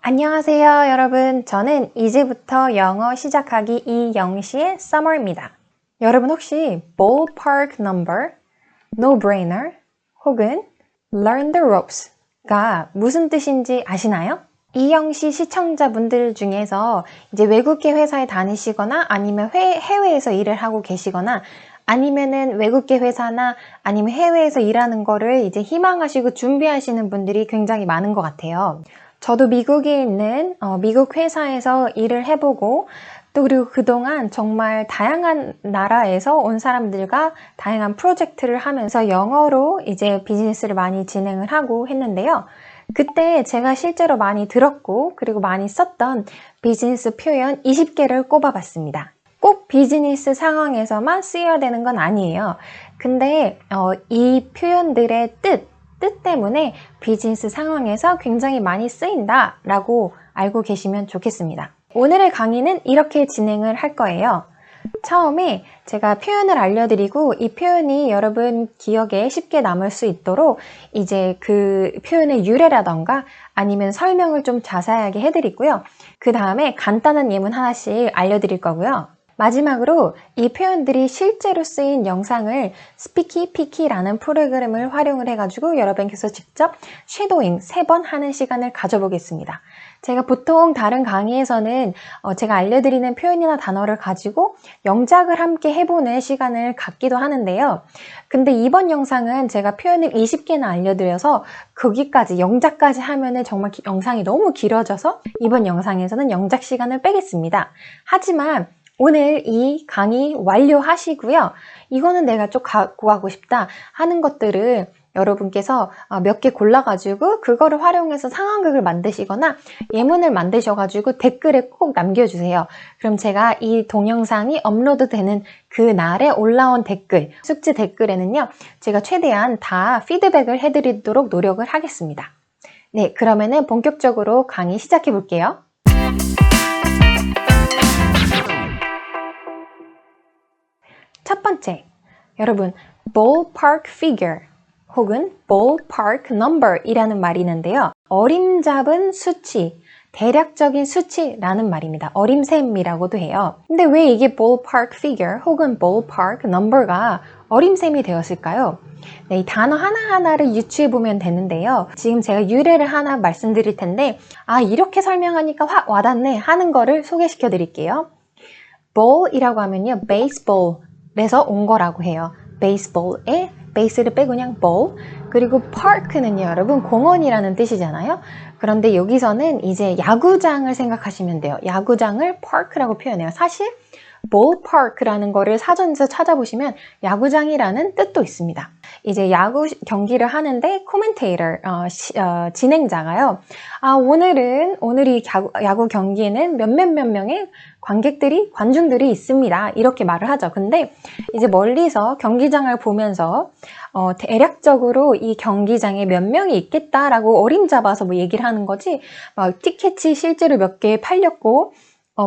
안녕하세요 여러분. 저는 이제부터 영어 시작하기 이영시의 Summer입니다. 여러분 혹시 ballpark number, no-brainer 혹은 learn the ropes가 무슨 뜻인지 아시나요? 이영시 시청자분들 중에서 이제 외국계 회사에 다니시거나 아니면 해외에서 일을 하고 계시거나 아니면은 외국계 회사나 아니면 해외에서 일하는 거를 이제 희망하시고 준비하시는 분들이 굉장히 많은 것 같아요. 저도 미국에 있는 미국 회사에서 일을 해보고 또 그리고 그동안 정말 다양한 나라에서 온 사람들과 다양한 프로젝트를 하면서 영어로 이제 비즈니스를 많이 진행을 하고 했는데요. 그때 제가 실제로 많이 들었고 그리고 많이 썼던 비즈니스 표현 20개를 꼽아봤습니다. 꼭 비즈니스 상황에서만 쓰여야 되는 건 아니에요. 근데 이 표현들의 뜻 때문에 비즈니스 상황에서 굉장히 많이 쓰인다 라고 알고 계시면 좋겠습니다. 오늘의 강의는 이렇게 진행을 할 거예요. 처음에 제가 표현을 알려드리고 이 표현이 여러분 기억에 쉽게 남을 수 있도록 이제 그 표현의 유래라던가 아니면 설명을 좀 자세하게 해드리고요. 그 다음에 간단한 예문 하나씩 알려드릴 거고요. 마지막으로 이 표현들이 실제로 쓰인 영상을 Speaky Peaky라는 프로그램을 활용을 해가지고 여러분께서 직접 쉐도잉 3번 하는 시간을 가져보겠습니다. 제가 보통 다른 강의에서는 제가 알려드리는 표현이나 단어를 가지고 영작을 함께 해보는 시간을 갖기도 하는데요. 근데 이번 영상은 제가 표현을 20개나 알려드려서 거기까지 영작까지 하면은 정말 영상이 너무 길어져서 이번 영상에서는 영작 시간을 빼겠습니다. 하지만 오늘 이 강의 완료하시고요. 이거는 내가 좀 갖고 가고 싶다 하는 것들을 여러분께서 몇 개 골라가지고 그거를 활용해서 상황극을 만드시거나 예문을 만드셔가지고 댓글에 꼭 남겨주세요. 그럼 제가 이 동영상이 업로드되는 그 날에 올라온 댓글, 숙제 댓글에는요. 제가 최대한 다 피드백을 해드리도록 노력을 하겠습니다. 네, 그러면은 본격적으로 강의 시작해 볼게요. 첫 번째, 여러분 ballpark figure 혹은 ballpark number 이라는 말이 있는데요. 어림잡은 수치, 대략적인 수치라는 말입니다. 어림셈이라고도 해요. 근데 왜 이게 ballpark figure 혹은 ballpark number가 어림셈이 되었을까요? 네, 이 단어 하나하나를 유추해 보면 되는데요. 지금 제가 유래를 하나 말씀드릴 텐데 이렇게 설명하니까 확 와닿네 하는 거를 소개시켜 드릴게요. ball이라고 하면요. baseball 에서 온 거라고 해요. 베이스볼에 베이스를 빼고 그냥 ball. 그리고 park는요, 여러분 공원이라는 뜻이잖아요. 그런데 여기서는 이제 야구장을 생각하시면 돼요. 야구장을 park라고 표현해요. 사실 ballpark라는 거를 사전에서 찾아보시면 야구장이라는 뜻도 있습니다. 이제 야구 경기를 하는데 코멘테이터, 진행자가요. 오늘 이 야구 경기에는 몇몇 명의 관중들이 있습니다. 이렇게 말을 하죠. 근데 이제 멀리서 경기장을 보면서 대략적으로 이 경기장에 몇 명이 있겠다라고 어림잡아서 뭐 얘기를 하는 거지, 티켓이 실제로 몇 개 팔렸고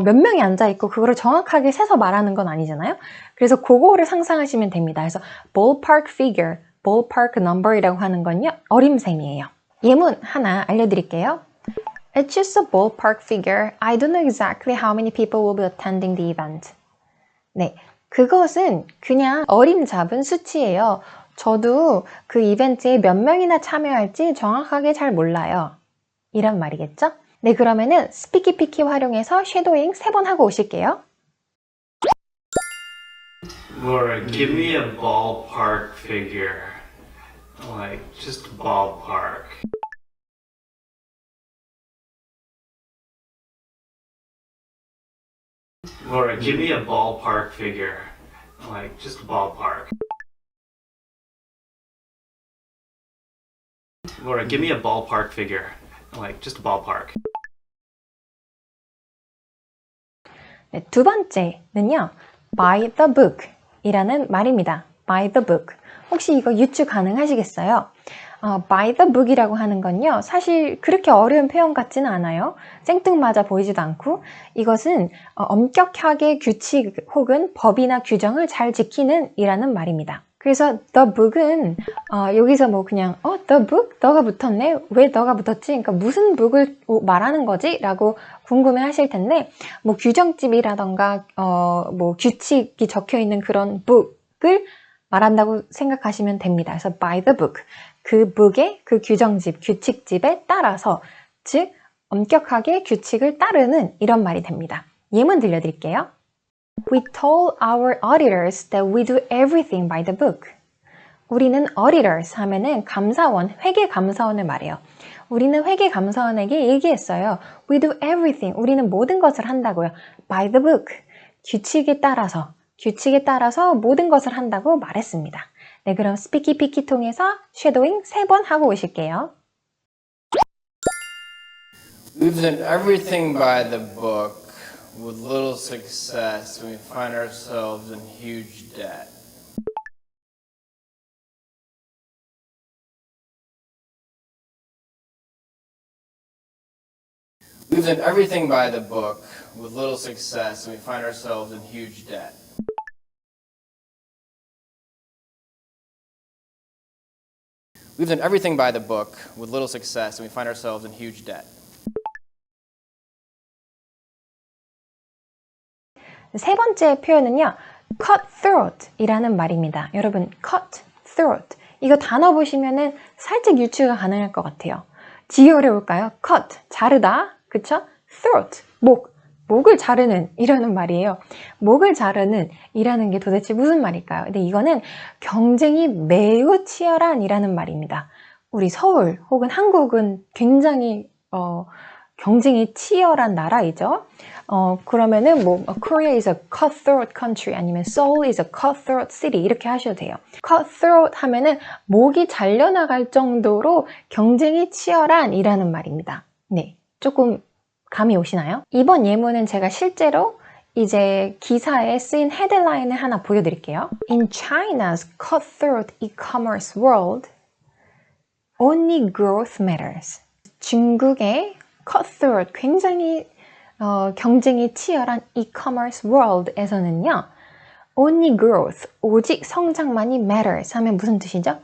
몇 명이 앉아있고 그거를 정확하게 세서 말하는 건 아니잖아요. 그래서 그거를 상상하시면 됩니다. 그래서 ballpark figure, ballpark number이라고 하는 건요, 어림셈이에요. 예문 하나 알려드릴게요. It's just a ballpark figure. I don't know exactly how many people will be attending the event. 네, 그것은 그냥 어림잡은 수치예요. 저도 그 이벤트에 몇 명이나 참여할지 정확하게 잘 몰라요. 이란 말이겠죠? 네, 그러면은 Speaky Peaky 활용해서 쉐도잉 3번 하고 오실게요. Laura, give me a ballpark figure. Like, just ballpark. Laura, give me a ballpark figure. Like, just ballpark. Laura, give me a ballpark figure. Like, just ballpark. 네, 두 번째는요, by the book 이라는 말입니다. by the book. 혹시 이거 유추 가능하시겠어요? by the book이라고 하는 건요, 사실 그렇게 어려운 표현 같지는 않아요. 생뚱맞아 보이지도 않고, 이것은 엄격하게 규칙 혹은 법이나 규정을 잘 지키는 이라는 말입니다. 그래서 the book은 여기서 뭐 그냥 the book? 너가 붙었네? 왜 너가 붙었지? 그러니까 무슨 book을 말하는 거지? 라고 궁금해 하실 텐데 뭐 규정집이라던가 뭐 규칙이 적혀 있는 그런 book을 말한다고 생각하시면 됩니다. 그래서 by the book. 그 book의 그 규정집, 규칙집에 따라서 즉 엄격하게 규칙을 따르는 이런 말이 됩니다. 예문 들려드릴게요. We told our auditors that we do everything by the book. 우리는 auditors 하면은 감사원, 회계감사원을 말해요. 우리는 회계감사원에게 얘기했어요. We do everything. 우리는 모든 것을 한다고요. By the book. 규칙에 따라서 모든 것을 한다고 말했습니다. 네, 그럼 스피키 피키 통해서 쉐도잉 3번 하고 오실게요. We've done everything by the book with little success and we find ourselves in huge debt. We've done everything by the book with little success and we find ourselves in huge debt. We've done everything by the book with little success and we find ourselves in huge debt. 세 번째 표현은요. cut throat 이라는 말입니다. 여러분, cut throat. 이거 단어 보시면은 살짝 유추가 가능할 것 같아요. 지기 어려울까요? cut, 자르다. 그쵸? throat, 목을 자르는 이라는 말이에요. 목을 자르는 이라는 게 도대체 무슨 말일까요? 근데 이거는 경쟁이 매우 치열한 이라는 말입니다. 우리 서울 혹은 한국은 굉장히 경쟁이 치열한 나라이죠. 그러면은 뭐 Korea is a cutthroat country 아니면 Seoul is a cutthroat city 이렇게 하셔도 돼요. cutthroat 하면은 목이 잘려나갈 정도로 경쟁이 치열한 이라는 말입니다. 네, 조금 감이 오시나요? 이번 예문은 제가 실제로 이제 기사에 쓰인 헤드라인을 하나 보여드릴게요. In China's cutthroat e-commerce world, only growth matters. 중국의 cutthroat, 굉장히 경쟁이 치열한 e-commerce world에서는요. only growth, 오직 성장만이 matters 하면 무슨 뜻이죠?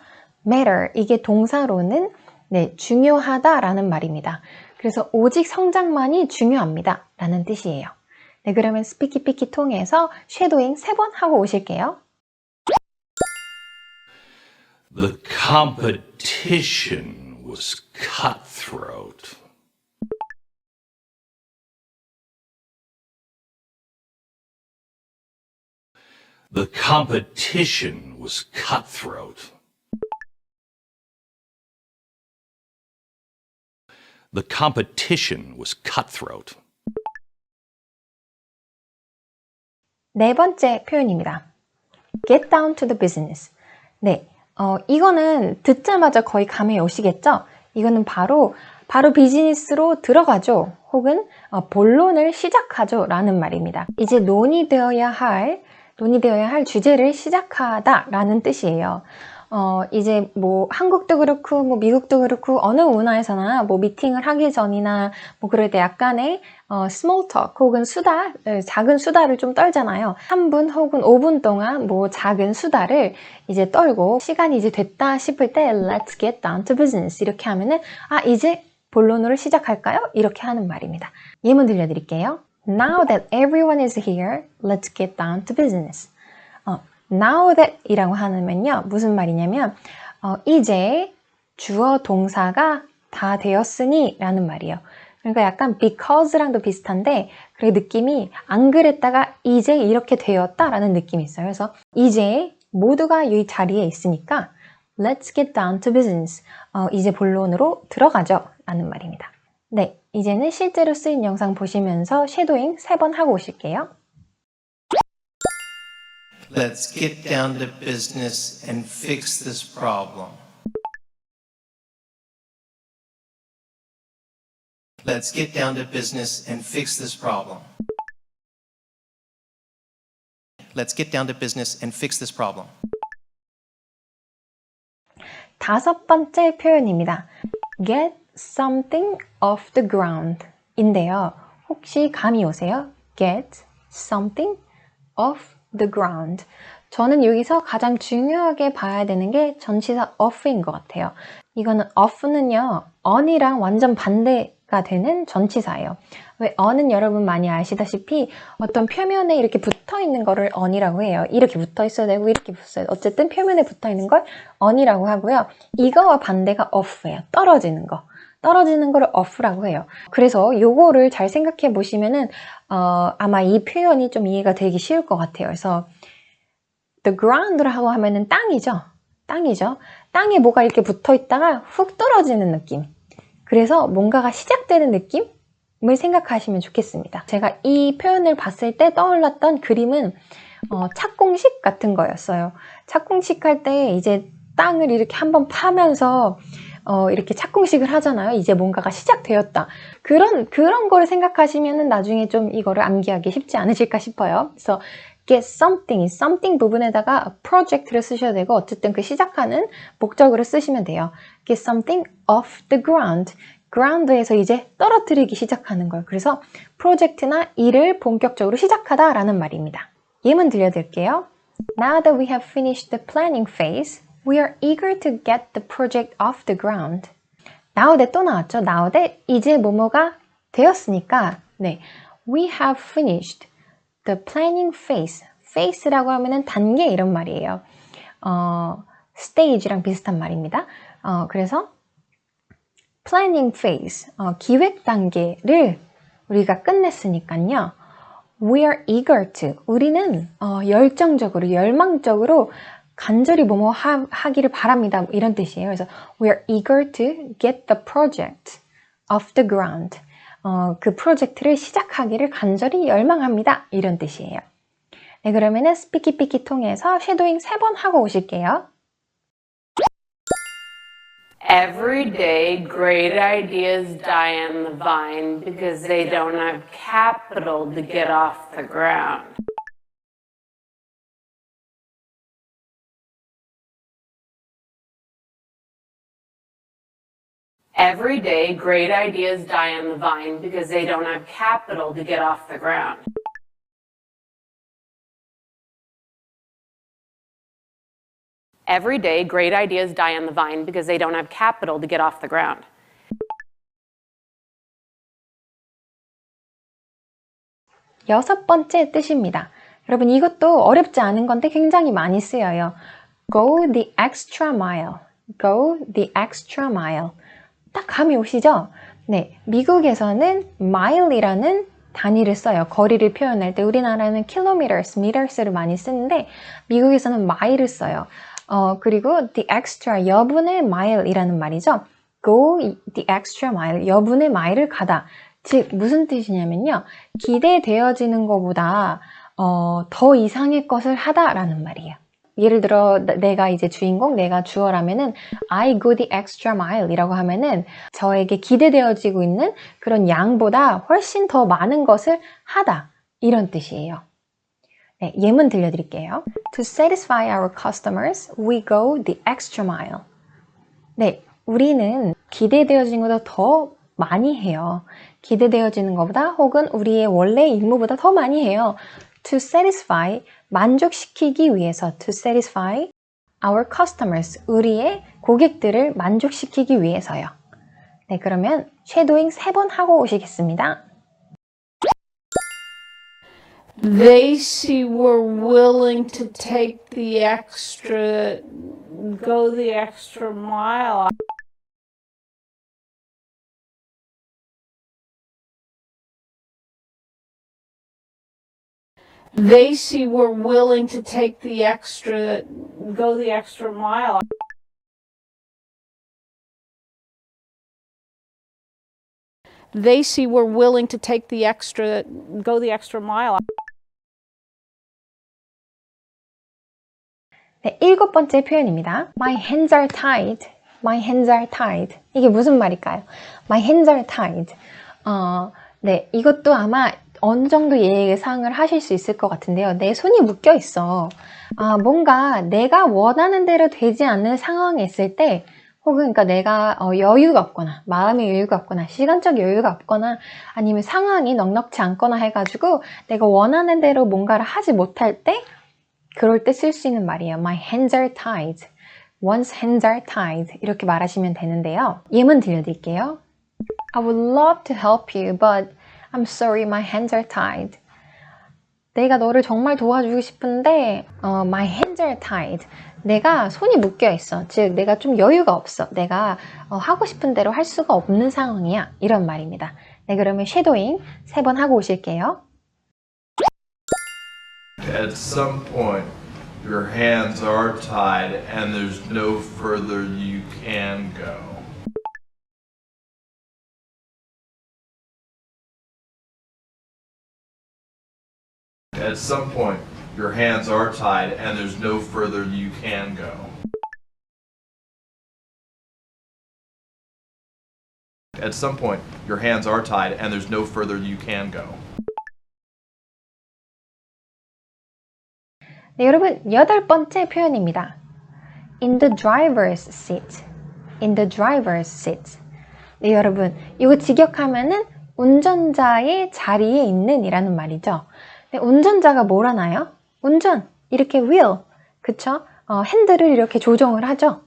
matter, 이게 동사로는 네, 중요하다라는 말입니다. 그래서 오직 성장만이 중요합니다 라는 뜻이에요. 네, 그러면 스피키 피키 통해서 쉐도잉 3번 하고 오실게요. The competition was cutthroat. The competition was cutthroat. The competition was cutthroat. 네 번째 표현입니다. Get down to the business. 네, 이거는 듣자마자 거의 감이 오시겠죠? 이거는 바로 비즈니스로 들어가죠. 혹은 본론을 시작하죠 라는 말입니다. 이제 논의되어야 할 주제를 시작하다 라는 뜻이에요. 이제 뭐 한국도 그렇고 뭐 미국도 그렇고 어느 문화에서나 뭐 미팅을 하기 전이나 뭐 그럴 때 약간의 small talk 혹은 수다, 작은 수다를 좀 떨잖아요. 3분 혹은 5분 동안 뭐 작은 수다를 이제 떨고 시간이 이제 됐다 싶을 때 let's get down to business 이렇게 하면은 이제 본론으로 시작할까요? 이렇게 하는 말입니다. 예문 들려드릴게요. Now that everyone is here, let's get down to business. Now that 이라고 하면요. 무슨 말이냐면 이제 주어 동사가 다 되었으니 라는 말이에요. 그러니까 약간 because랑도 비슷한데 그 느낌이 안 그랬다가 이제 이렇게 되었다 라는 느낌이 있어요. 그래서 이제 모두가 이 자리에 있으니까 let's get down to business. 이제 본론으로 들어가죠 라는 말입니다. 네, 이제는 실제로 쓰인 영상 보시면서 쉐도잉 3번 하고 오실게요. Let's get down to business and fix this problem. Let's get down to business and fix this problem. Let's get down to business and fix this problem. 다섯 번째 표현입니다. Get something off the ground 인데요. 혹시 감이 오세요? Get something off the ground. 저는 여기서 가장 중요하게 봐야 되는 게 전치사 of인 것 같아요. 이거는 of는요, on이랑 완전 반대가 되는 전치사예요. 왜 on은 여러분 많이 아시다시피 어떤 표면에 이렇게 붙어 있는 거를 on이라고 해요. 이렇게 붙어 있어야 되고 이렇게 붙어야 돼요. 어쨌든 표면에 붙어 있는 걸 on이라고 하고요. 이거와 반대가 off예요. 떨어지는 거. 떨어지는 거를 off라고 해요. 그래서 요거를 잘 생각해 보시면은 아마 이 표현이 좀 이해가 되기 쉬울 것 같아요. 그래서 the ground라고 하면은 땅이죠. 땅이죠. 땅에 뭐가 이렇게 붙어 있다가 훅 떨어지는 느낌. 그래서 뭔가가 시작되는 느낌을 생각하시면 좋겠습니다. 제가 이 표현을 봤을 때 떠올랐던 그림은 착공식 같은 거였어요. 착공식 할 때 이제 땅을 이렇게 한번 파면서 이렇게 착공식을 하잖아요. 이제 뭔가가 시작되었다. 그런 거를 생각하시면은 나중에 좀 이거를 암기하기 쉽지 않으실까 싶어요. 그래서 get something 부분에다가 project를 쓰셔야 되고 어쨌든 그 시작하는 목적으로 쓰시면 돼요. get something off the ground. ground에서 이제 떨어뜨리기 시작하는 거예요. 그래서 프로젝트나 일을 본격적으로 시작하다라는 말입니다. 예문 들려드릴게요. Now that we have finished the planning phase, we are eager to get the project off the ground. Now that 또 나왔죠. Now that 이제 뭐뭐가 되었으니까 네, we have finished the planning phase. phase라고 하면은 단계 이런 말이에요. stage랑 비슷한 말입니다. 그래서 planning phase, 기획 단계를 우리가 끝냈으니까요. We are eager to. 우리는 열정적으로, 열망적으로 간절히 뭐뭐 하기를 바랍니다. 이런 뜻이에요. 그래서 we are eager to get the project off the ground. 그 프로젝트를 시작하기를 간절히 열망합니다. 이런 뜻이에요. 네, 그러면은 스피키 피키 통해서 쉐도잉 3번 하고 오실게요. Every day, great ideas die on the vine because they don't have capital to get off the ground. Every day, great ideas die on the vine because they don't have capital to get off the ground. Every day, great ideas die on the vine because they don't have capital to get off the ground. 여섯 번째 뜻입니다. 여러분 이것도 어렵지 않은 건데 굉장히 많이 쓰여요. Go the extra mile. Go the extra mile. 딱 감이 오시죠? 네, 미국에서는 mile이라는 단위를 써요. 거리를 표현할 때 우리나라는 kilometers, meters를 많이 쓰는데 미국에서는 mile을 써요. 그리고 the extra, 여분의 mile이라는 말이죠. Go the extra mile, 여분의 마일을 가다. 즉 무슨 뜻이냐면요. 기대되어지는 것보다 더 이상의 것을 하다라는 말이에요. 예를 들어 내가 이제 주인공, 내가 주어라면은 I go the extra mile 이라고 하면은 저에게 기대되어지고 있는 그런 양보다 훨씬 더 많은 것을 하다 이런 뜻이에요. 네, 예문 들려드릴게요. To satisfy our customers, we go the extra mile. 네, 우리는 기대되어지는 것보다 더 많이 해요. 기대되어지는 것보다 혹은 우리의 원래 임무보다 더 많이 해요. To satisfy, 만족시키기 위해서 to satisfy our customers, 우리의 고객들을 만족시키기 위해서요. 네, 그러면 쉐도잉 3번 하고 오시겠습니다. They see we're willing to take the extra, go the extra mile. They see we're willing to take the extra, go the extra mile. They see we're willing to take the extra, go the extra mile. 네, 7번째 표현입니다. My hands are tied. My hands are tied. 이게 무슨 말일까요? My hands are tied. 네, 이것도 아마 어느 정도 예상을 하실 수 있을 것 같은데요. 내 손이 묶여 있어. 뭔가 내가 원하는 대로 되지 않는 상황에 있을 때 혹은 그러니까 내가 여유가 없거나 마음의 여유가 없거나 시간적 여유가 없거나 아니면 상황이 넉넉치 않거나 해가지고 내가 원하는 대로 뭔가를 하지 못할 때 그럴 때 쓸 수 있는 말이에요. My hands are tied. One's hands are tied. 이렇게 말하시면 되는데요. 예문 들려드릴게요. I would love to help you, but I'm sorry, my hands are tied. 내가 너를 정말 도와주고 싶은데 my hands are tied. 내가 손이 묶여 있어. 즉 내가 좀 여유가 없어. 내가 하고 싶은 대로 할 수가 없는 상황이야. 이런 말입니다. 네, 그러면 쉐도잉 3번 하고 오실게요. At some point, your hands are tied and there's no further you can go. At some point, your hands are tied and there's no further you can go. At some point, your hands are tied and there's no further you can go. 네, 여러분 8번째 표현입니다. In the driver's seat. In the driver's seat. 네, 여러분 이거 직역하면은 운전자의 자리에 있는 이라는 말이죠. 네, 운전자가 뭘 하나요? 운전, 이렇게 wheel, 그쵸? 핸들을 이렇게 조정을 하죠.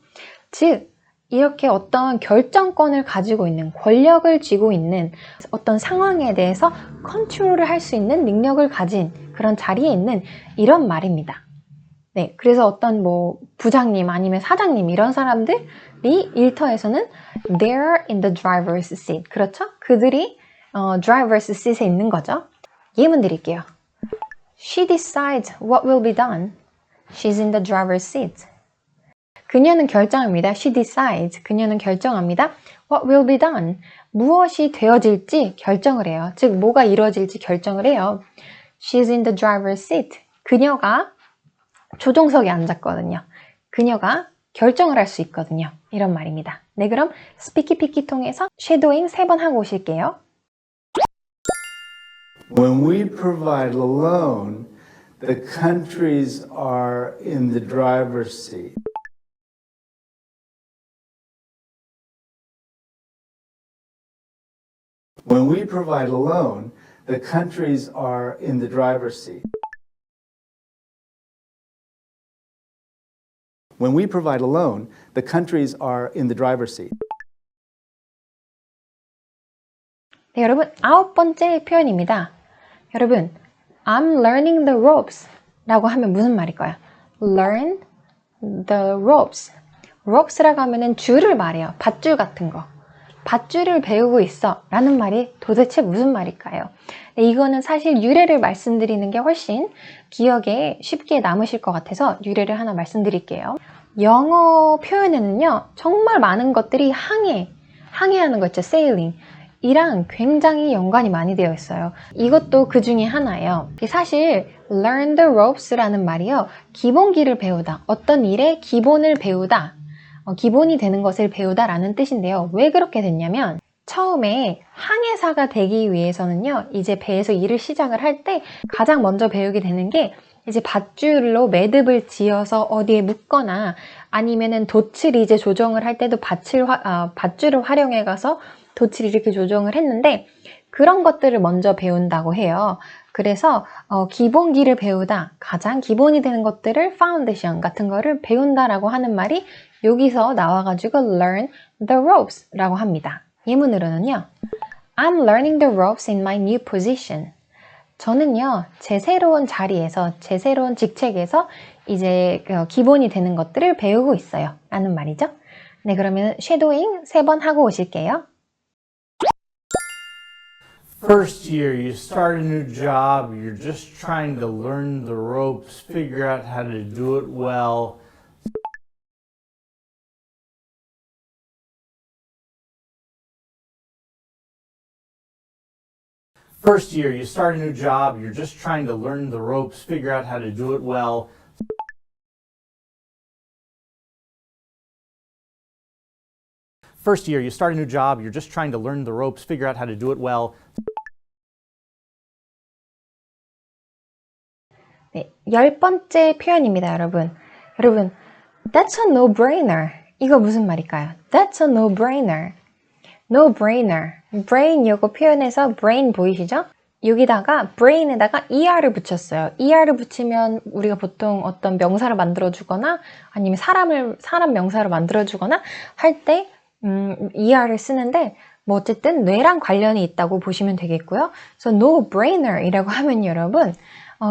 즉, 이렇게 어떤 결정권을 가지고 있는, 권력을 쥐고 있는 어떤 상황에 대해서 컨트롤을 할 수 있는 능력을 가진 그런 자리에 있는 이런 말입니다. 네, 그래서 어떤 뭐 부장님 아니면 사장님 이런 사람들이 일터에서는 they're in the driver's seat. 그렇죠? 그들이 driver's seat에 있는 거죠. 예문 드릴게요. She decides what will be done. She's in the driver's seat. 그녀는 결정합니다. She decides. 그녀는 결정합니다. What will be done. 무엇이 되어질지 결정을 해요. 즉, 뭐가 이루어질지 결정을 해요. She's in the driver's seat. 그녀가 조종석에 앉았거든요. 그녀가 결정을 할 수 있거든요. 이런 말입니다. 네, 그럼 스피키 피키 통해서 쉐도잉 3번 하고 오실게요. When we provide a loan, the countries are in the driver's seat. When we provide a loan, the countries are in the driver's seat. When we provide a loan, the countries are in the driver's seat. 네, 여러분 9번째 표현입니다. 여러분, I'm learning the ropes 라고 하면 무슨 말일까요? Learn the ropes. ropes라고 하면은 줄을 말해요. 밧줄 같은 거. 밧줄을 배우고 있어 라는 말이 도대체 무슨 말일까요? 네, 이거는 사실 유래를 말씀드리는 게 훨씬 기억에 쉽게 남으실 것 같아서 유래를 하나 말씀드릴게요. 영어 표현에는요, 정말 많은 것들이 항해하는 거 있죠. sailing. 이랑 굉장히 연관이 많이 되어 있어요. 이것도 그 중에 하나예요. 사실 learn the ropes라는 말이요, 기본기를 배우다, 어떤 일의 기본을 배우다, 기본이 되는 것을 배우다 라는 뜻인데요. 왜 그렇게 됐냐면 처음에 항해사가 되기 위해서는요, 이제 배에서 일을 시작을 할 때 가장 먼저 배우게 되는 게 이제 밧줄로 매듭을 지어서 어디에 묶거나 아니면은 돛을 이제 조정을 할 때도 밧줄을 활용해 가서 돛을 이렇게 조정을 했는데 그런 것들을 먼저 배운다고 해요. 그래서 기본기를 배우다, 가장 기본이 되는 것들을 파운데이션 같은 거를 배운다라고 하는 말이 여기서 나와가지고 learn the ropes 라고 합니다. 예문으로는요, I'm learning the ropes in my new position. 저는요, 제 새로운 자리에서, 제 새로운 직책에서 이제 기본이 되는 것들을 배우고 있어요 라는 말이죠. 네, 그러면 쉐도잉 3번 하고 오실게요. First year, you start a new job, you're just trying to learn the ropes, figure out how to do it well. First year, you start a new job, you're just trying to learn the ropes, figure out how to do it well. First year, you start a new job, you're just trying to learn the ropes, figure out how to do it well. 네, 10번째 표현입니다, 여러분. 여러분, that's a no-brainer. 이거 무슨 말일까요? That's a no-brainer. No-brainer. brain 요거 표현해서 brain 보이시죠? 여기다가 brain에다가 er를 붙였어요. er를 붙이면 우리가 보통 어떤 명사를 만들어주거나 아니면 사람 명사를 만들어주거나 할 때 er를 쓰는데 뭐 어쨌든 뇌랑 관련이 있다고 보시면 되겠고요. 그래서 no-brainer 이라고 하면 여러분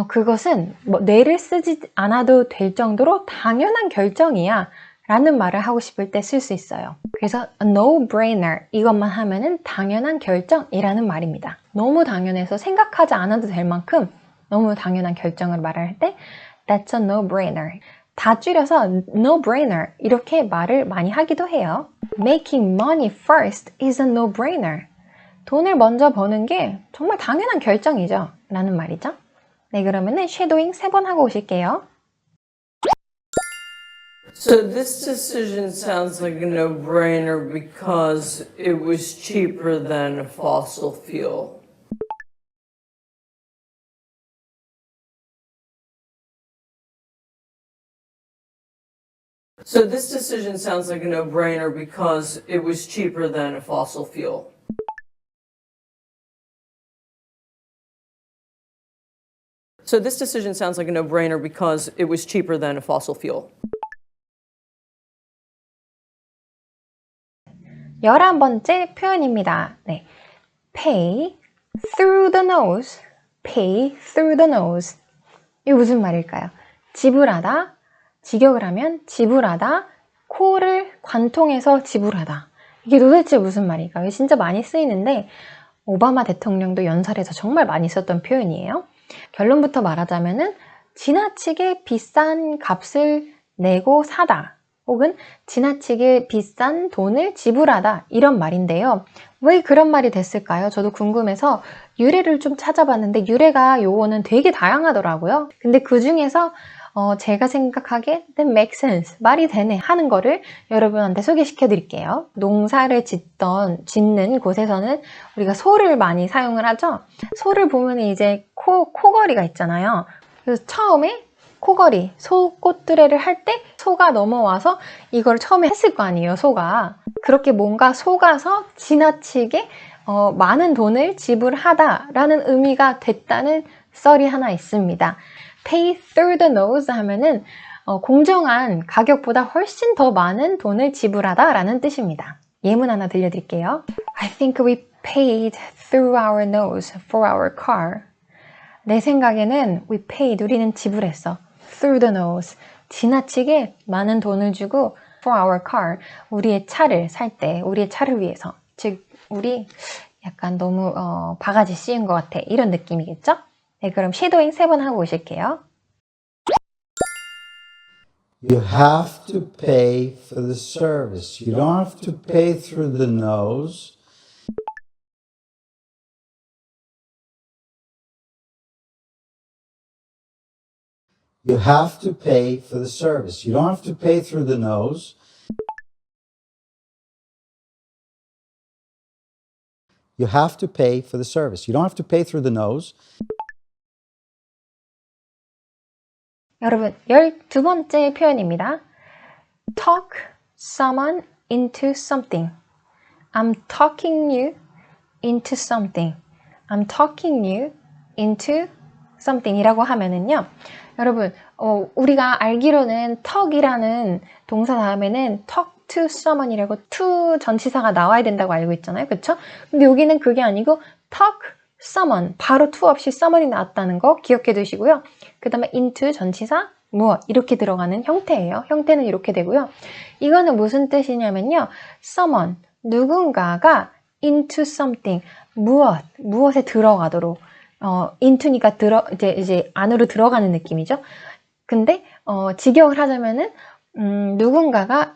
그것은 뭐 뇌를 쓰지 않아도 될 정도로 당연한 결정이야 라는 말을 하고 싶을 때 쓸 수 있어요. 그래서 a no-brainer 이것만 하면은 당연한 결정이라는 말입니다. 너무 당연해서 생각하지 않아도 될 만큼 너무 당연한 결정을 말할 때 that's a no-brainer. 다 줄여서 no-brainer 이렇게 말을 많이 하기도 해요. Making money first is a no-brainer. 돈을 먼저 버는 게 정말 당연한 결정이죠 라는 말이죠. 네, 그러면은 쉐도잉 3번 하고 오실게요. So this decision sounds like a no-brainer because it was cheaper than a fossil fuel. So this decision sounds like a no-brainer because it was cheaper than a fossil fuel. So this decision sounds like a no-brainer because it was cheaper than a fossil fuel. 11번째 표현입니다. 네. Pay through the nose. Pay through the nose. 이게 무슨 말일까요? 지불하다, 직역을 하면 지불하다, 코를 관통해서 지불하다. 이게 도대체 무슨 말일까요? 진짜 많이 쓰이는데 오바마 대통령도 연설에서 정말 많이 썼던 표현이에요. 결론부터 말하자면은 지나치게 비싼 값을 내고 사다 혹은 지나치게 비싼 돈을 지불하다 이런 말인데요. 왜 그런 말이 됐을까요? 저도 궁금해서 유래를 좀 찾아봤는데 유래가 요거는 되게 다양하더라고요. 근데 그 중에서 제가 생각하기에 that makes sense, 말이 되네 하는 거를 여러분한테 소개시켜 드릴게요. 농사를 짓는 곳에서는 우리가 소를 많이 사용을 하죠. 소를 보면 이제 코걸이가 있잖아요. 그래서 처음에 코걸이, 소 꽃두레를 할 때 소가 넘어와서 이걸 처음에 했을 거 아니에요, 소가. 그렇게 뭔가 속아서 지나치게 많은 돈을 지불하다라는 의미가 됐다는 썰이 하나 있습니다. Pay through the nose 하면은 공정한 가격보다 훨씬 더 많은 돈을 지불하다 라는 뜻입니다. 예문 하나 들려드릴게요. I think we paid through our nose for our car. 내 생각에는 we paid, 우리는 지불했어. Through the nose, 지나치게 많은 돈을 주고 for our car, 우리의 차를 살 때, 우리의 차를 위해서. 즉, 우리 약간 너무 바가지 씌운 것 같아. 이런 느낌이겠죠? 네, 그럼 쉐도잉 3번 하고 오실게요. You have to pay for the service. You don't have to pay through the nose. You have to pay for the service. You don't have to pay through the nose. You have to pay for the service. You don't have to pay through the nose. 여러분, 12번째 표현입니다. Talk someone into something. I'm talking you into something. I'm talking you into something 이라고 하면은요. 여러분, 우리가 알기로는 talk이라는 동사 다음에는 talk to someone이라고 to 전치사가 나와야 된다고 알고 있잖아요. 그쵸? 근데 여기는 그게 아니고 talk someone, 바로 to 없이 someone이 나왔다는 거 기억해 두시고요. 그 다음에 into 전치사, 무엇 이렇게 들어가는 형태예요. 형태는 이렇게 되고요. 이거는 무슨 뜻이냐면요. someone, 누군가가 into something, 무엇에 들어가도록 into니까 이제 안으로 들어가는 느낌이죠. 근데 직역을 하자면은 누군가가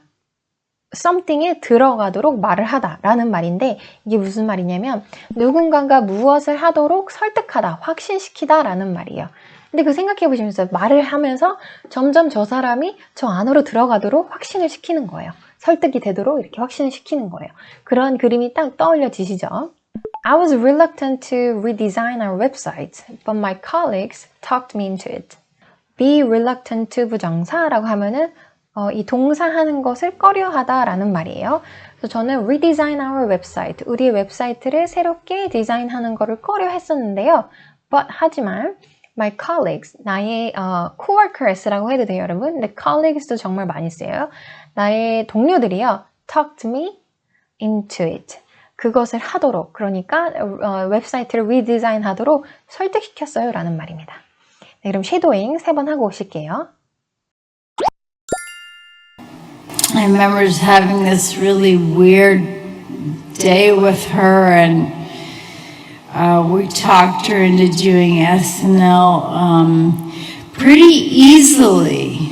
something에 들어가도록 말을 하다라는 말인데 이게 무슨 말이냐면 누군가가 무엇을 하도록 설득하다, 확신시키다라는 말이에요. 근데 그 생각해 보시면서 말을 하면서 점점 저 사람이 저 안으로 들어가도록 확신을 시키는 거예요. 설득이 되도록 이렇게 확신을 시키는 거예요. 그런 그림이 딱 떠올려지시죠? I was reluctant to redesign our website, but my colleagues talked me into it. Be reluctant to 부정사라고 하면은 이 동사하는 것을 꺼려하다라는 말이에요. 그래서 저는 redesign our website, 우리의 웹사이트를 새롭게 디자인하는 거를 꺼려 했었는데요. But 하지만 my colleagues, 나의 coworkers라고 해도 돼요, 여러분. 근데 colleagues도 정말 많이 쓰여요. 나의 동료들이요, talked me into it. 그것을 하도록, 그러니까 웹사이트를 리디자인 하도록 설득시켰어요 라는 말입니다. 네, 그럼 쉐도잉 3번 하고 오실게요. I remember having this really weird day with her, and we talked her into doing SNL pretty easily.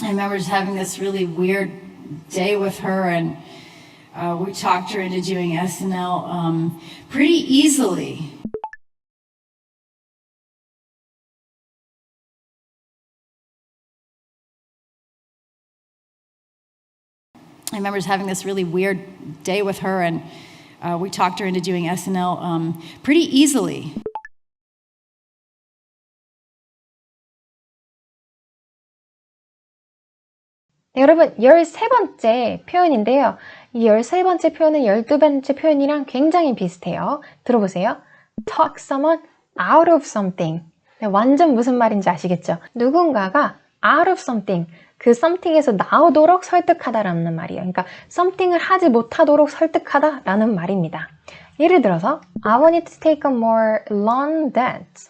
I remember having this really weird day with her, and we talked her into doing SNL pretty easily. I remember having this really weird day with her, and we talked her into doing SNL pretty easily. 네, 여러분 13번째 표현인데요. 이 13번째 표현은 12번째 표현이랑 굉장히 비슷해요. 들어보세요. Talk someone out of something. 네, 완전 무슨 말인지 아시겠죠? 누군가가 out of something, 그 something에서 나오도록 설득하다라는 말이에요. 그러니까 something을 하지 못하도록 설득하다라는 말입니다. 예를 들어서 I wanted to take a more loan debt,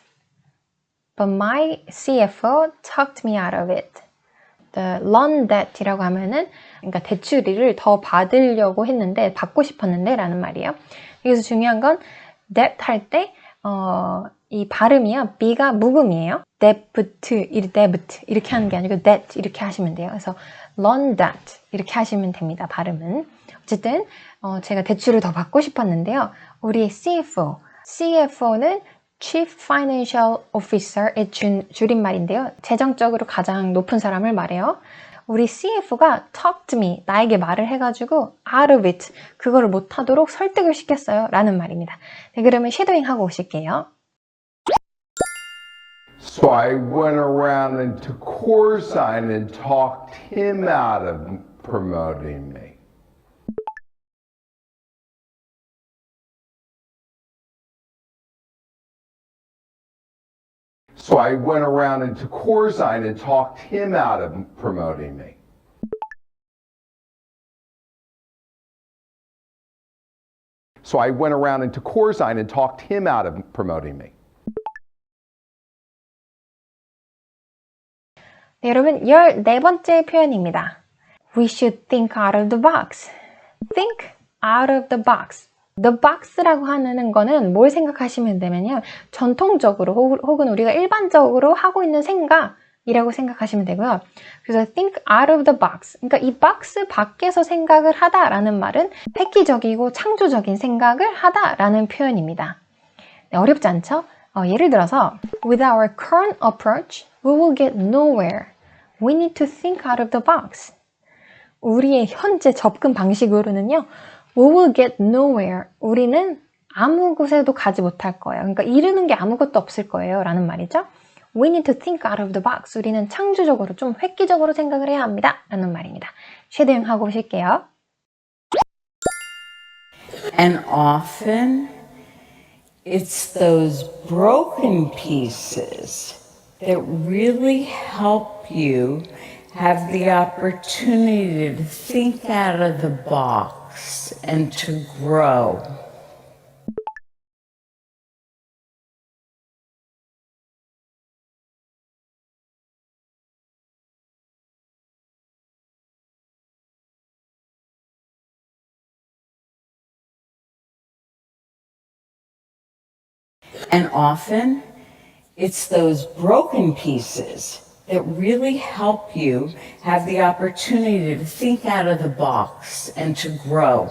but my CFO talked me out of it. The loan debt이라고 하면은 그러니까 대출을 더 받으려고 했는데 받고 싶었는데 라는 말이에요. 여기서 중요한 건 debt 할 때 이 발음이요. B가 묵음이에요. debt 이렇게 하는 게 아니고 debt 이렇게 하시면 돼요. 그래서 loan debt 이렇게 하시면 됩니다. 발음은. 어쨌든 제가 대출을 더 받고 싶었는데요. 우리 CFO는 Chief Financial Officer의 줄임말인데요. 재정적으로 가장 높은 사람을 말해요. 우리 CFO가 talk to me, 나에게 말을 해가지고 out of it, 그거를 못하도록 설득을 시켰어요 라는 말입니다. 네, 그러면 쉐도잉 하고 오실게요. So I went around and took coursign and talked him out of promoting me. So I went around and took coursign and talked him out of promoting me. So I went around and took coursign and talked him out of promoting me. 네, 여러분 14번째 표현입니다. We should think out of the box. Think out of the box. The box라고 하는 거는 뭘 생각하시면 되면요. 전통적으로 혹은 우리가 일반적으로 하고 있는 생각이라고 생각하시면 되고요. 그래서 think out of the box. 그러니까 이 박스 밖에서 생각을 하다라는 말은 획기적이고 창조적인 생각을 하다라는 표현입니다. 네, 어렵지 않죠? 예를 들어서 With our current approach, we will get nowhere. We need to think out of the box. 우리의 현재 접근 방식으로는요. We will get nowhere. 우리는 아무 곳에도 가지 못할 거예요. 그러니까 이루는 게 아무것도 없을 거예요. 라는 말이죠. We need to think out of the box. 우리는 창조적으로 좀 획기적으로 생각을 해야 합니다. 라는 말입니다. 쉐도잉 하고 오실게요. And often it's those broken pieces that really help you have the opportunity to think out of the box and to grow. And often it's those broken pieces that really help you have the opportunity to think out of the box and to grow.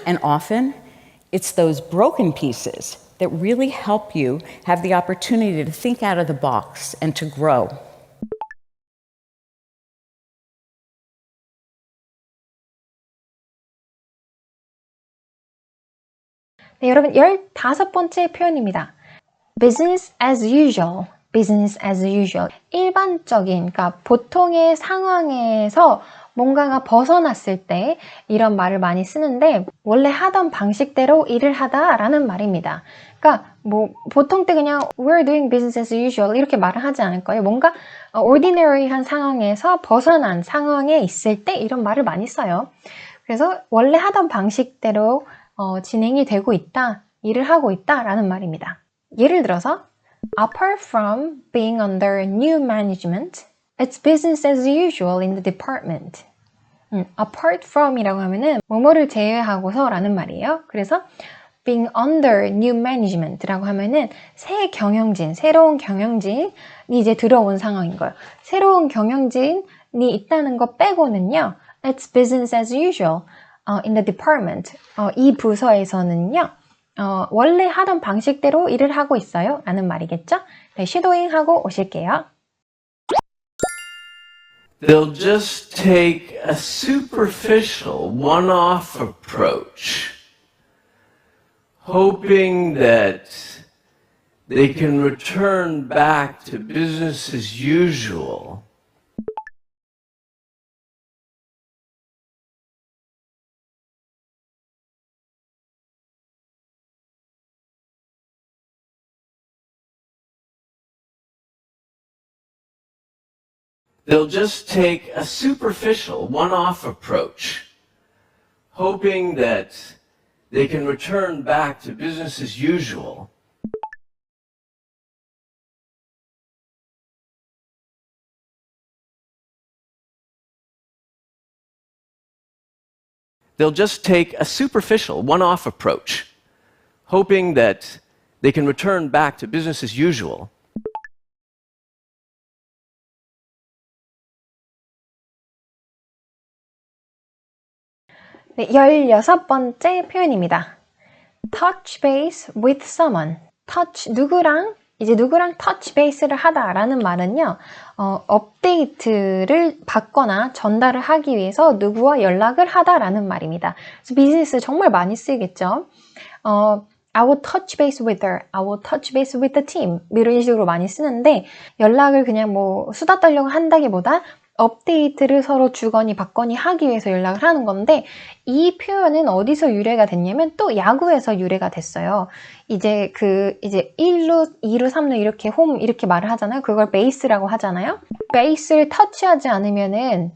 And often, it's those broken pieces that really help you have the opportunity to think out of the box and to grow. 네, 여러분 15번째 표현입니다. Business as usual. Business as usual. 일반적인, 그러니까 보통의 상황에서 뭔가가 벗어났을 때 이런 말을 많이 쓰는데 원래 하던 방식대로 일을 하다라는 말입니다. 그러니까 뭐 보통 때 그냥 we're doing business as usual 이렇게 말을 하지 않을 거예요. 뭔가 ordinary한 상황에서 벗어난 상황에 있을 때 이런 말을 많이 써요. 그래서 원래 하던 방식대로 진행이 되고 있다, 일을 하고 있다라는 말입니다. 예를 들어서 Apart from being under new management, it's business as usual in the department. Apart from 이라고 하면은 뭐뭐를 제외하고서 라는 말이에요. 그래서 being under new management 라고 하면은 새 경영진, 새로운 경영진이 이제 들어온 상황인 거예요. 새로운 경영진이 있다는 거 빼고는요, it's business as usual in the department. 이 부서에서는요, 원래 하던 방식대로 일을 하고 있어요 라는 말이겠죠? 네, 쉐도잉 하고 오실게요. They'll just take a superficial, one-off approach, hoping that they can return back to business as usual. They'll just take a superficial, one-off approach, hoping that they can return back to business as usual. They'll just take a superficial, one-off approach, hoping that they can return back to business as usual. 네, 16번째 표현입니다. Touch base with someone. touch, 누구랑 touch base를 하다라는 말은요, 업데이트를 받거나 전달을 하기 위해서 누구와 연락을 하다라는 말입니다. 그래서 비즈니스 정말 많이 쓰이겠죠. I will touch base with her. I will touch base with the team. 이런 식으로 많이 쓰는데 연락을 그냥 뭐 수다 떨려고 한다기보다 업데이트를 서로 주거니 받거니 하기 위해서 연락을 하는 건데 이 표현은 어디서 유래가 됐냐면 또 야구에서 유래가 됐어요. 이제 1루, 2루, 3루 이렇게 홈 이렇게 말을 하잖아요. 그걸 베이스라고 하잖아요. 베이스를 터치하지 않으면은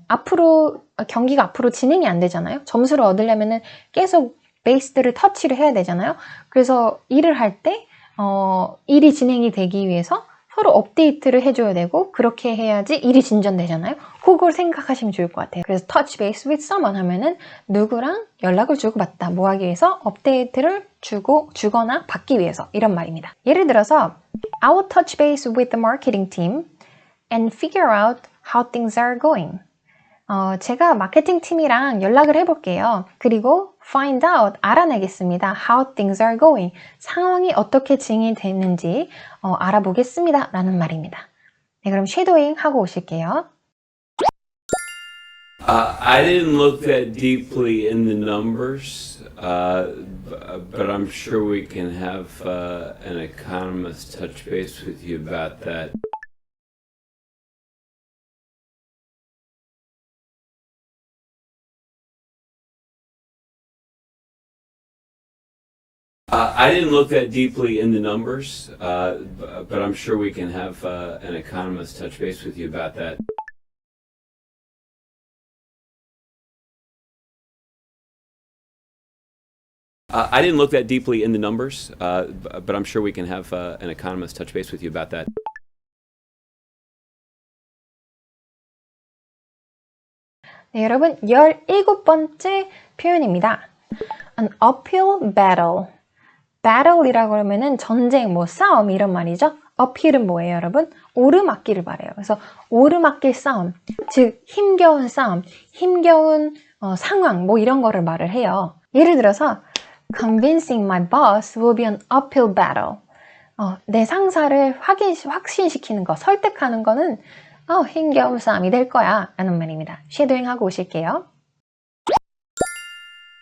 경기가 앞으로 진행이 안 되잖아요. 점수를 얻으려면은 계속 베이스들을 터치를 해야 되잖아요. 그래서 일을 할 때 일이 진행이 되기 위해서 서로 업데이트를 해줘야 되고 그렇게 해야지 일이 진전되잖아요. 그걸 생각하시면 좋을 것 같아요. 그래서 touch base with someone 하면은 누구랑 연락을 주고받다. 뭐 하기 위해서? 업데이트를 주거나 받기 위해서 이런 말입니다. 예를 들어서 I will touch base with the marketing team and figure out how things are going. 제가 마케팅 팀이랑 연락을 해볼게요. 그리고 find out, 알아내겠습니다. How things are going. 상황이 어떻게 진행되는지 알아보겠습니다. 라는 말입니다. 네, 그럼 쉐도잉 하고 오실게요. I didn't look that deeply in the numbers, but I'm sure we can have an economist touch base with you about that. I didn't look that deeply in the numbers, but I'm sure we can have an economist touch base with you about that. I didn't look that deeply in the numbers, but I'm sure we can have an economist touch base with you about that. 네, 여러분 17번째 표현입니다. An uphill battle. battle이라고 하면은 전쟁, 뭐 싸움 이런 말이죠. upill은 뭐예요, 여러분? 오르막길을 말해요. 그래서 오르막길 싸움, 즉 힘겨운 싸움, 힘겨운 상황, 뭐 이런 거를 말을 해요. 예를 들어서 Convincing my boss will be an uphill battle. 내 상사를 확신시키는 거, 설득하는 거는 힘겨운 싸움이 될 거야 라는 말입니다. 쉐도잉하고 오실게요.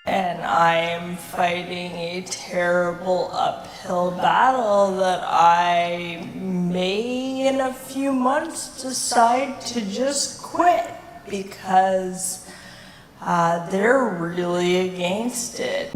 And I am fighting a terrible uphill battle that I may in a few months decide to just quit because they're really against it.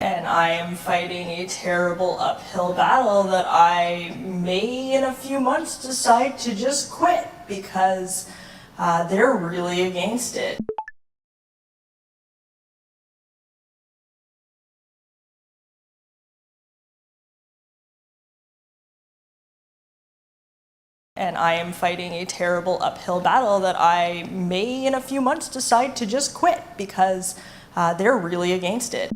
And I am fighting a terrible uphill battle that I may in a few months decide to just quit because they're really against it. And I am fighting a terrible uphill battle that I may in a few months decide to just quit because they're really against it.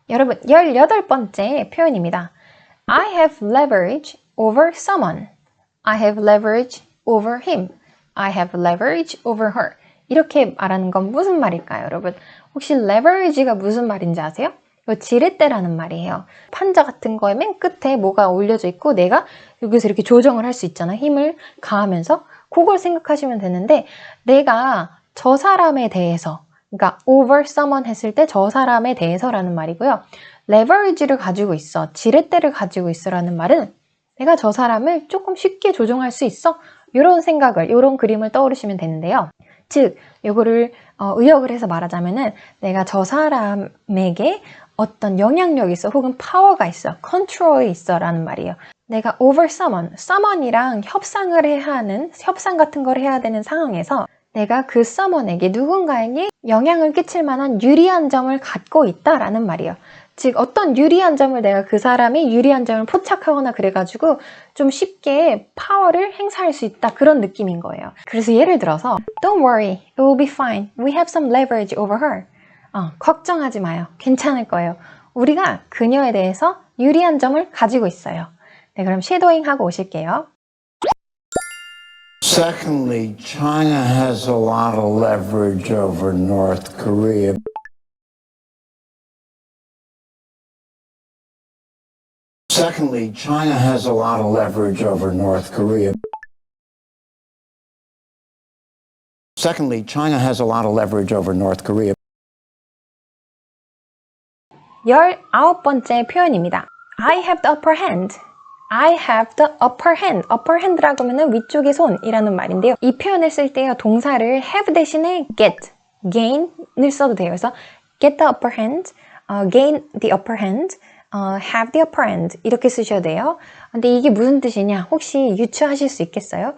여러분, 18번째 표현입니다. I have leverage over someone. I have leverage over him. I have leverage over her. 이렇게 말하는 건 무슨 말일까요, 여러분? 혹시 leverage가 무슨 말인지 아세요? 이거 지렛대라는 말이에요. 판자 같은 거에 맨 끝에 뭐가 올려져 있고 내가 여기서 이렇게 조정을 할 수 있잖아. 힘을 가하면서. 그걸 생각하시면 되는데 내가 저 사람에 대해서 그러니까 over someone 했을 때 저 사람에 대해서라는 말이고요. leverage를 가지고 있어, 지렛대를 가지고 있어라는 말은 내가 저 사람을 조금 쉽게 조종할 수 있어. 이런 생각을, 이런 그림을 떠오르시면 되는데요. 즉, 이거를 의역을 해서 말하자면은 내가 저 사람에게 어떤 영향력이 있어, 혹은 파워가 있어, 컨트롤이 있어 라는 말이에요. 내가 over someone이랑 협상을 해야 하는, 협상 같은 걸 해야 되는 상황에서 내가 그 someone에게, 누군가에게 영향을 끼칠 만한 유리한 점을 갖고 있다라는 말이에요. 즉 어떤 유리한 점을 내가 그 사람이 유리한 점을 포착하거나 그래가지고 좀 쉽게 파워를 행사할 수 있다, 그런 느낌인 거예요. 그래서 예를 들어서 Don't worry, it will be fine. We have some leverage over her. 걱정하지 마요. 괜찮을 거예요. 우리가 그녀에 대해서 유리한 점을 가지고 있어요. 네, 그럼 쉐도잉 하고 오실게요. Secondly, China has a lot of leverage over North Korea. Secondly, China has a lot of leverage over North Korea. Secondly, China has a lot of leverage over North Korea. 19번째 표현입니다. I have the upper hand. I have the upper hand. upper hand라고 하면 위쪽의 손이라는 말인데요. 이 표현을 쓸 때요, 동사를 have 대신에 get, gain을 써도 돼요. 그래서 get the upper hand, gain the upper hand, have the upper hand 이렇게 쓰셔야 돼요. 근데 이게 무슨 뜻이냐? 혹시 유추하실 수 있겠어요?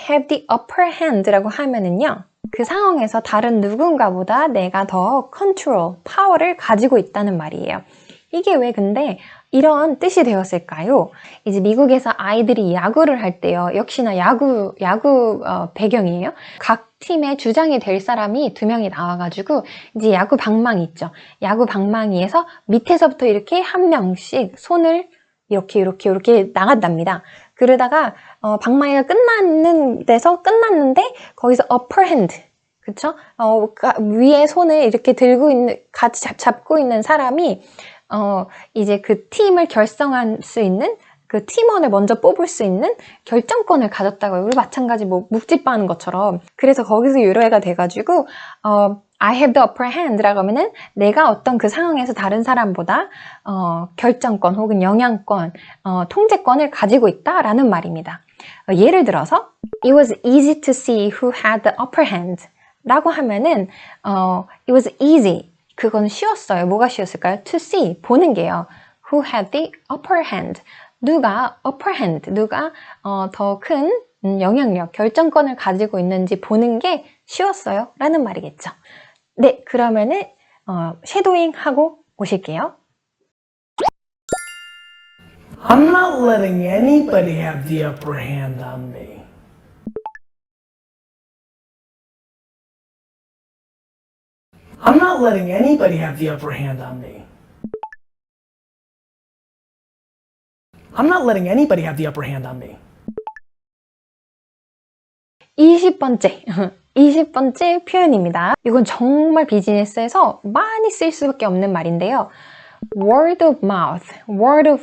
have the upper hand라고 하면은요, 그 상황에서 다른 누군가보다 내가 더 컨트롤, 파워를 가지고 있다는 말이에요. 이게 왜 근데 이런 뜻이 되었을까요? 이제 미국에서 아이들이 야구를 할 때요, 역시나 야구 배경이에요. 각 팀의 주장이 될 사람이 2명이 나와가지고 이제 야구 방망이 있죠. 야구 방망이에서 밑에서부터 이렇게 한 명씩 손을 이렇게 나간답니다. 그러다가 방망이가 끝났는데 거기서 upper hand, 그쵸? 위에 손을 이렇게 들고 있는, 같이 잡고 있는 사람이 이제 그 팀을 결성할 수 있는, 그 팀원을 먼저 뽑을 수 있는 결정권을 가졌다고요. 우리 마찬가지 뭐 묵찌빠 하는 것처럼. 그래서 거기서 유래가 돼가지고 I have the upper hand라고 하면은 내가 어떤 그 상황에서 다른 사람보다 결정권 혹은 영향권, 통제권을 가지고 있다라는 말입니다. 예를 들어서 It was easy to see who had the upper hand 라고 하면은 it was easy, 그건 쉬웠어요. 뭐가 쉬웠을까요? To see, 보는 게요. Who had the upper hand, 누가 upper hand, 누가 더 큰 영향력, 결정권을 가지고 있는지 보는 게 쉬웠어요 라는 말이겠죠. 네, 그러면은 쉐도잉 하고 오실게요. I'm not letting anybody have the upper hand on me. I'm not letting anybody have the upper hand on me. I'm not letting anybody have the upper hand on me. 20번째 표현입니다. 이건 정말 비즈니스에서 많이 쓸 수밖에 없는 말인데요. word of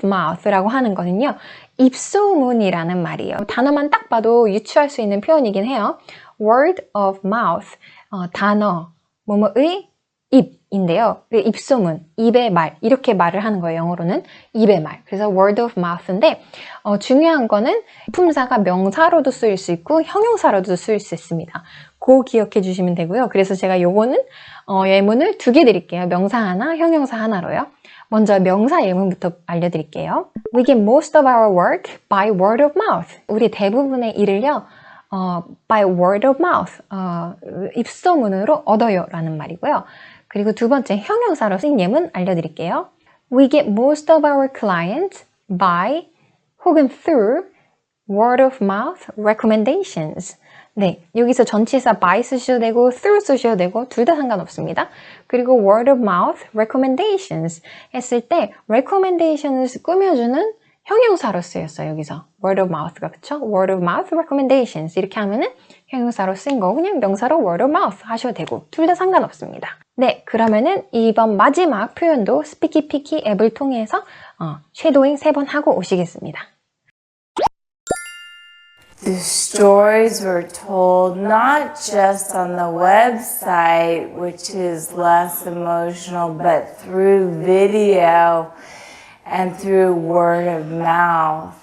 mouth라고 하는 거는요. 입소문이라는 말이에요. 단어만 딱 봐도 유추할 수 있는 표현이긴 해요. word of mouth, 단어, 뭐뭐의 입인데요. 입소문, 입의 말, 이렇게 말을 하는 거예요. 영어로는 입의 말. 그래서 word of mouth인데 중요한 거는 품사가 명사로도 쓰일 수 있고 형용사로도 쓰일 수 있습니다. 그거 기억해 주시면 되고요. 그래서 제가 요거는 예문을 2개 드릴게요. 명사 하나, 형용사 하나로요. 먼저 명사 예문부터 알려드릴게요. We get most of our work by word of mouth. 우리 대부분의 일을요. by word of mouth, 입소문으로 얻어요 라는 말이고요. 그리고 두 번째 형용사로 쓴 예문 알려드릴게요. We get most of our clients by 혹은 through word of mouth recommendations. 네, 여기서 전치사 by 쓰셔도 되고 through 쓰셔도 되고 둘 다 상관없습니다. 그리고 word of mouth recommendations 했을 때 recommendations을 꾸며주는 형용사로 쓰였어요. 여기서 word of mouth가 그쵸? word of mouth recommendations 이렇게 하면은 형용사로 쓴 거 그냥 명사로 word of mouth 하셔도 되고 둘 다 상관없습니다. 네, 그러면은 이번 마지막 표현도 Speaky Peaky 앱을 통해서 쉐도잉 3번 하고 오시겠습니다. The stories were told not just on the website, which is less emotional, but through video and through word of mouth.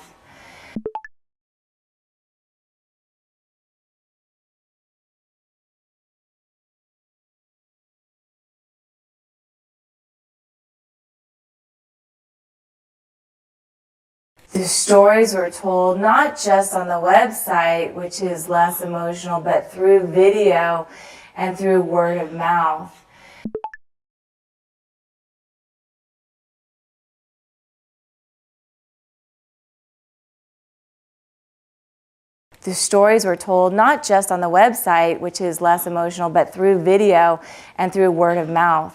The stories were told not just on the website, which is less emotional, but through video and through word of mouth. The stories were told not just on the website, which is less emotional, but through video and through word of mouth.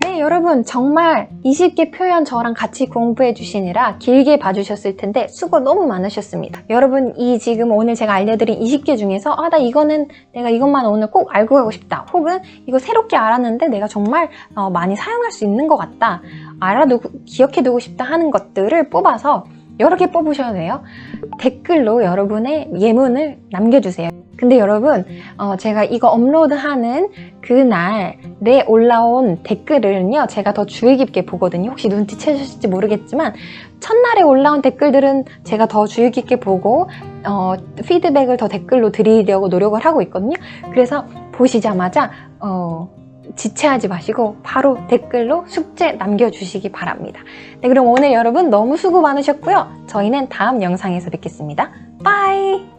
네, 여러분 정말 20개 표현 저랑 같이 공부해 주시느라 길게 봐주셨을 텐데 수고 너무 많으셨습니다. 여러분 이 지금 오늘 제가 알려드린 20개 중에서 나 내가 이것만 오늘 꼭 알고 가고 싶다. 혹은 이거 새롭게 알았는데 내가 정말 많이 사용할 수 있는 것 같다. 기억해두고 싶다 하는 것들을 뽑아서 여러 개 뽑으셔도 돼요. 댓글로 여러분의 예문을 남겨주세요. 근데 여러분 제가 이거 업로드하는 그날에 올라온 댓글을요 제가 더 주의 깊게 보거든요. 혹시 눈치채셨을지 모르겠지만 첫날에 올라온 댓글들은 제가 더 주의 깊게 보고 피드백을 더 댓글로 드리려고 노력을 하고 있거든요. 그래서 보시자마자 지체하지 마시고 바로 댓글로 숙제 남겨주시기 바랍니다. 네, 그럼 오늘 여러분 너무 수고 많으셨고요. 저희는 다음 영상에서 뵙겠습니다. 빠이!